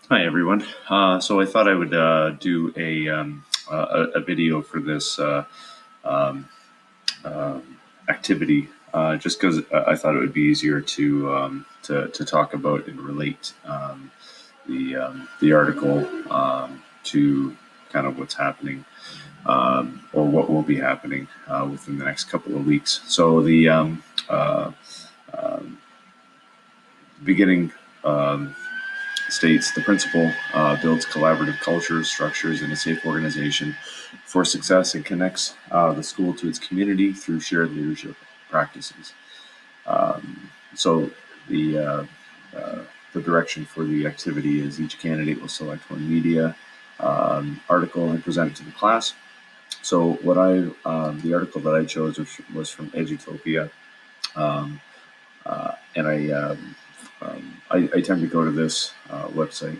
Hi everyone. So I thought I would do a video for this um, activity, just because I thought it would be easier to talk about and relate the article to kind of what's happening or what will be happening within the next couple of weeks. So the beginning. States the principal builds collaborative cultures, structures, and a safe organization for success and connects the school to its community through shared leadership practices. So the uh, uh, the direction for the activity is each candidate will select one media article and present it to the class. So the article that I chose was from Edutopia, um, and I tend to go to this website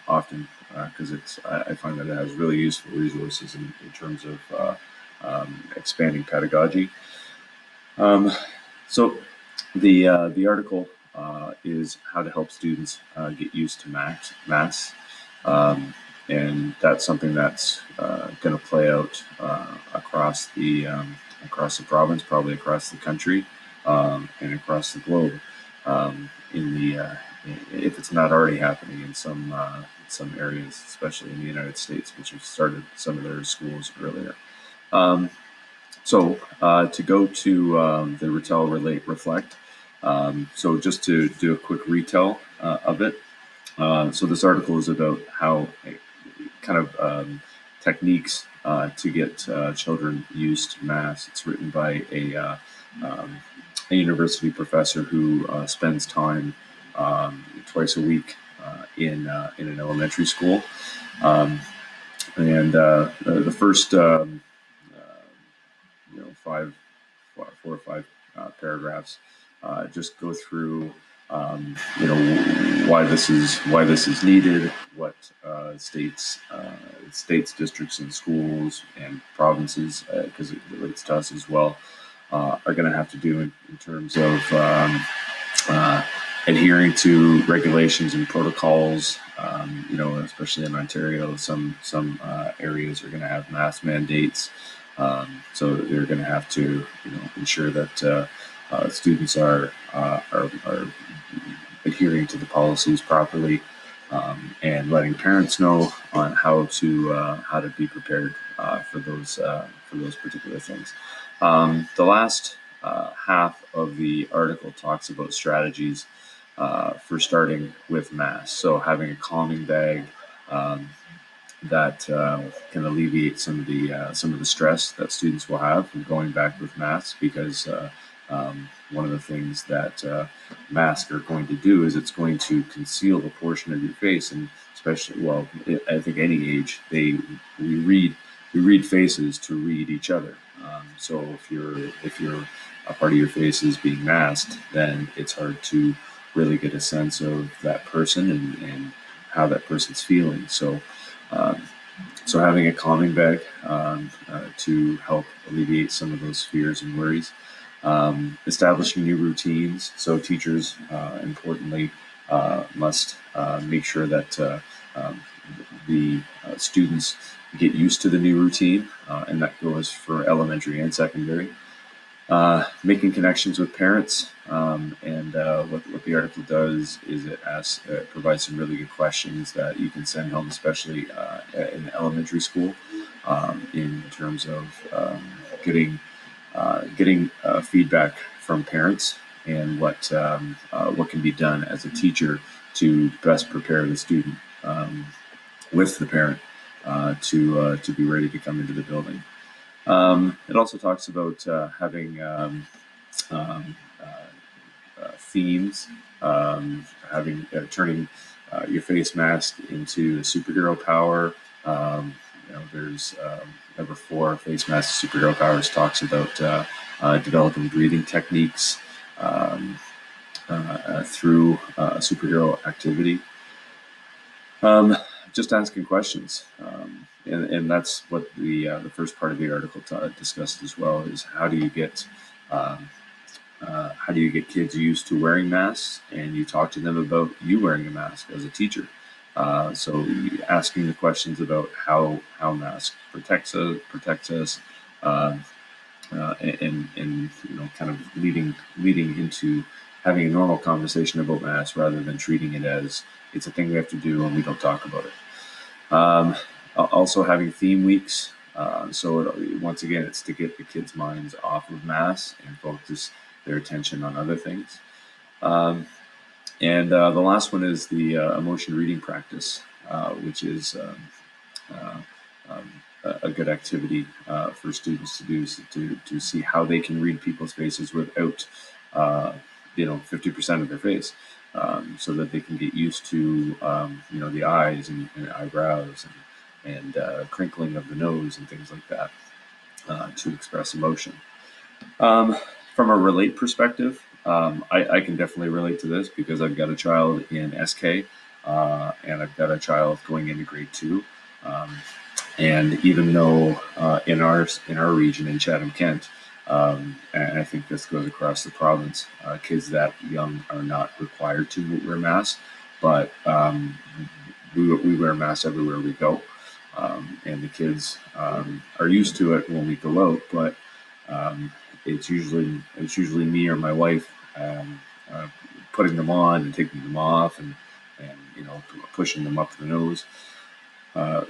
often because I find that it has really useful resources in terms of expanding pedagogy. Um, so the article is how to help students get used to mass, um, and that's something that's going to play out across the province, probably across the country, and across the globe. In the If it's not already happening in some areas, especially in the United States, which have started some of their schools earlier. Um, to go to the retell, relate, reflect. So just to do a quick retell of it. So this article is about how kind of techniques to get children used to math. It's written by um, a university professor who spends time twice a week in an elementary school. Um, and The first five, four or five paragraphs just go through why this is needed, what states, districts, and schools and provinces, because it relates to us as well, are going to have to do in terms of uh, adhering to regulations and protocols. Especially in Ontario, some areas are going to have mask mandates, so they're going to have to ensure that students are adhering to the policies properly, and letting parents know on how to be prepared for those particular things. The last half of the article talks about strategies for starting with mass. So having a calming bag um, that can alleviate some of the stress that students will have from going back with masks, because one of the things that masks are going to do is it's going to conceal the portion of your face, and especially, well, I think any age we read faces to read each other. So if you're a part of your face is being masked, then it's hard to really get a sense of that person and how that person's feeling. Um, so having a calming bag to help alleviate some of those fears and worries. Establishing new routines. So teachers, importantly, must make sure that um, the students get used to the new routine, and that goes for elementary and secondary. Making connections with parents. And what the article does is it provides some really good questions that you can send home, especially in elementary school, in terms of getting feedback from parents and what can be done as a teacher to best prepare the student with the parent to be ready to come into the building. It also talks about having um, themes, having turning your face mask into a superhero power. There's number four, face mask superhero powers, talks about developing breathing techniques through superhero activity. Um, just asking questions, and that's what the first part of the article discussed as well. Is um, how do you get kids used to wearing masks, and you talk to them about you wearing a mask as a teacher. So asking the questions about how mask protects us, uh, and kind of leading into having a normal conversation about masks rather than treating it as it's a thing we have to do and we don't talk about it. Also having theme weeks. Once again, it's to get the kids' minds off of masks and focus their attention on other things. And the last one is the emotion reading practice, which is uh, um, a good activity for students to do to see how they can read people's faces without, 50% of their face, so that they can get used to, the eyes and eyebrows and crinkling of the nose and things like that to express emotion. Um, from a relate perspective, I can definitely relate to this because I've got a child in SK, and I've got a child going into grade two. Um, and even though in our region in Chatham, Kent, and I think this goes across the province, kids that young are not required to wear masks, but we wear masks everywhere we go, and the kids are used to it when we go out, but um, it's usually me or my wife uh, putting them on and taking them off and pushing them up the nose.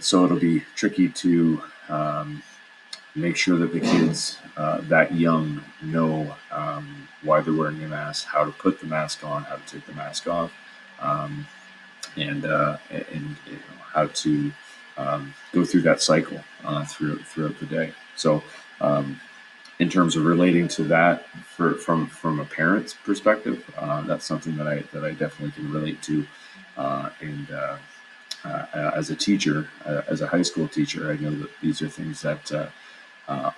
So it'll be tricky to make sure that the kids that young know why they're wearing a mask, how to put the mask on, how to take the mask off, um, and how to go through that cycle throughout the day. So, in terms of relating to that from a parent's perspective, that's something that I definitely can relate to, and as a teacher, as a high school teacher, I know that these are things that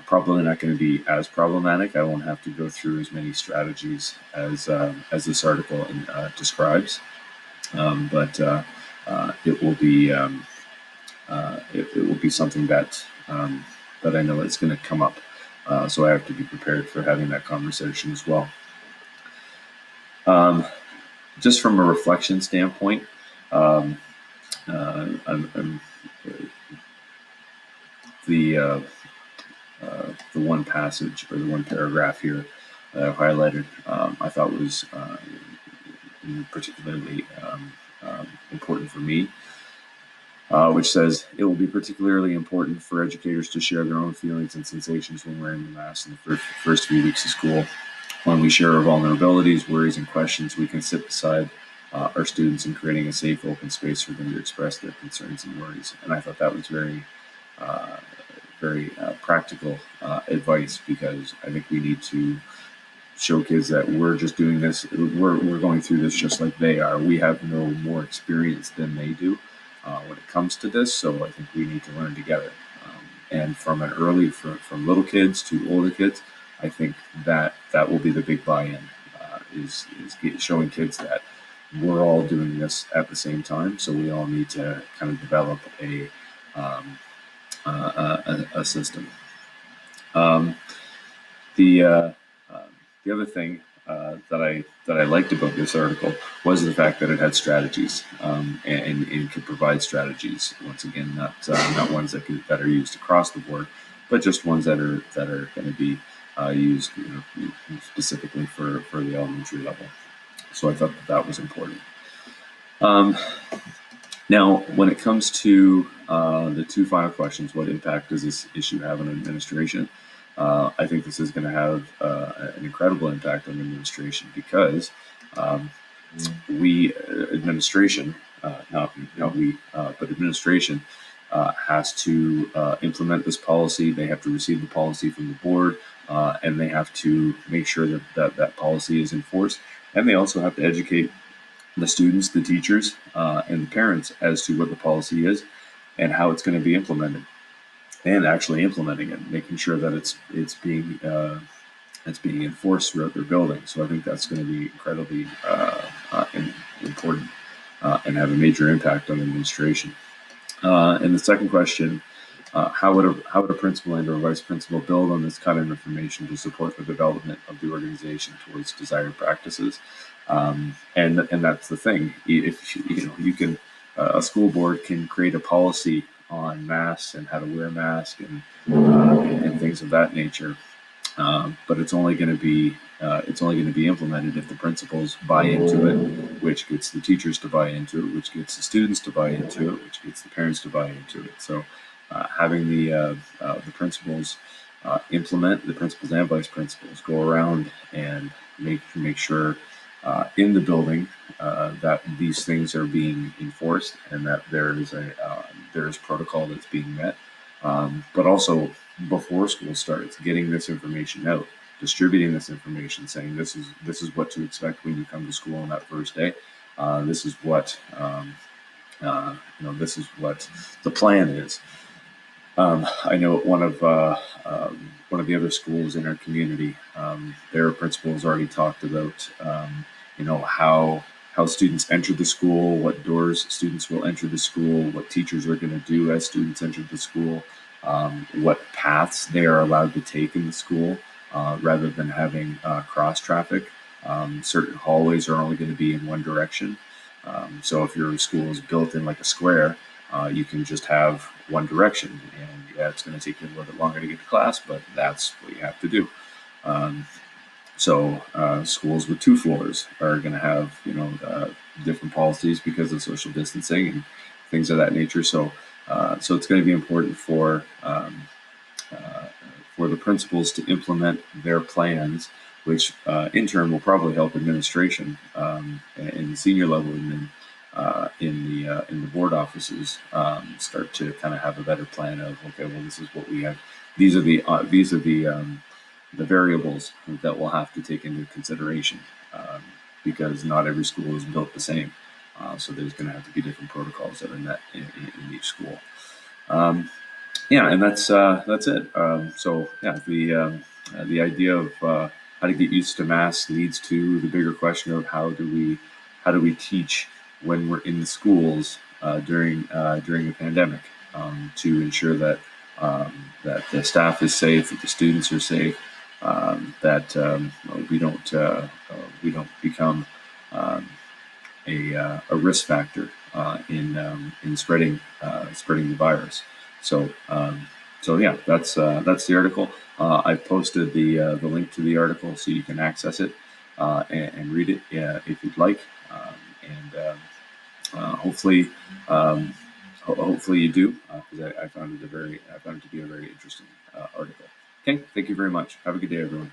probably not going to be as problematic. I won't have to go through as many strategies as this article describes, but it will be it will be something that I know it's going to come up. So I have to be prepared for having that conversation as well. Um, just from a reflection standpoint, um, I'm the the one passage or the one paragraph here that I've highlighted, I thought was particularly important for me, which says it will be particularly important for educators to share their own feelings and sensations when wearing the mask in the first few weeks of school. When we share our vulnerabilities, worries, and questions, we can sit beside our students in creating a safe, open space for them to express their concerns and worries. And I thought that was uh, very practical advice because I think we need to show kids that we're just doing this, we're going through this just like they are. We have no more experience than they do when it comes to this, so I think we need to learn together. And from from little kids to older kids, I think that will be the big buy-in, showing kids that we're all doing this at the same time, so we all need to kind of develop um, a system. Um, the uh, um, the other thing that I liked about this article was the fact that it had strategies, and could provide strategies. Once again, not ones that are used across the board, but just ones that are going to be used, specifically for the elementary level. So I thought that was important. Um, Now, when it comes to the two final questions, what impact does this issue have on administration? I think this is going to have an incredible impact on administration because um, administration, not we, but administration has to implement this policy. They have to receive the policy from the board, and they have to make sure that policy is enforced. And they also have to educate the students, the teachers, and the parents as to what the policy is and how it's going to be implemented, and actually implementing it, making sure that it's being enforced throughout their building. So I think that's going to be incredibly important and have a major impact on administration. And the second question: how would a principal and or vice principal build on this kind of information to support the development of the organization towards desired practices? And that's the thing. If you can, a school board can create a policy on masks and how to wear a mask and things of that nature. But it's only going to be implemented if the principals buy into it, which gets the teachers to buy into it, which gets the students to buy into it, which gets the parents to buy into it. So having the principals implement, the principals and vice principals go around and make sure in the building that these things are being enforced and that there is protocol that's being met. But also before school starts, getting this information out, distributing this information, saying this is what to expect when you come to school on that first day. This is what this is what the plan is. I know at one of the other schools in our community, their principals already talked about how students enter the school, what doors students will enter the school, what teachers are going to do as students enter the school, what paths they are allowed to take in the school, rather than having cross traffic. Certain hallways are only going to be in one direction. So if your school is built in like a square, you can just have one direction, and yeah, it's going to take you a little bit longer to get to class, but that's what you have to do. Um, Schools with two floors are going to have different policies because of social distancing and things of that nature. So it's going to be important uh, for the principals to implement their plans, which in turn will probably help administration in the senior level admin in the board offices start to kind of have a better plan of, okay, well, this is what we have. These are the variables that we'll have to take into consideration, because not every school is built the same. So there's going to have to be different protocols that are met in each school. Um, yeah, and that's it. So yeah, the idea of how to get used to masks leads to the bigger question of how do we teach when we're in the schools during the pandemic, to ensure that the staff is safe, that the students are safe, that we don't become um, a risk factor in spreading the virus. So yeah, that's the article. I've posted the link to the article so you can access it and read it if you'd like, and hopefully hopefully you do, because I found it to be a very interesting article. Okay, thank you very much. Have a good day, everyone.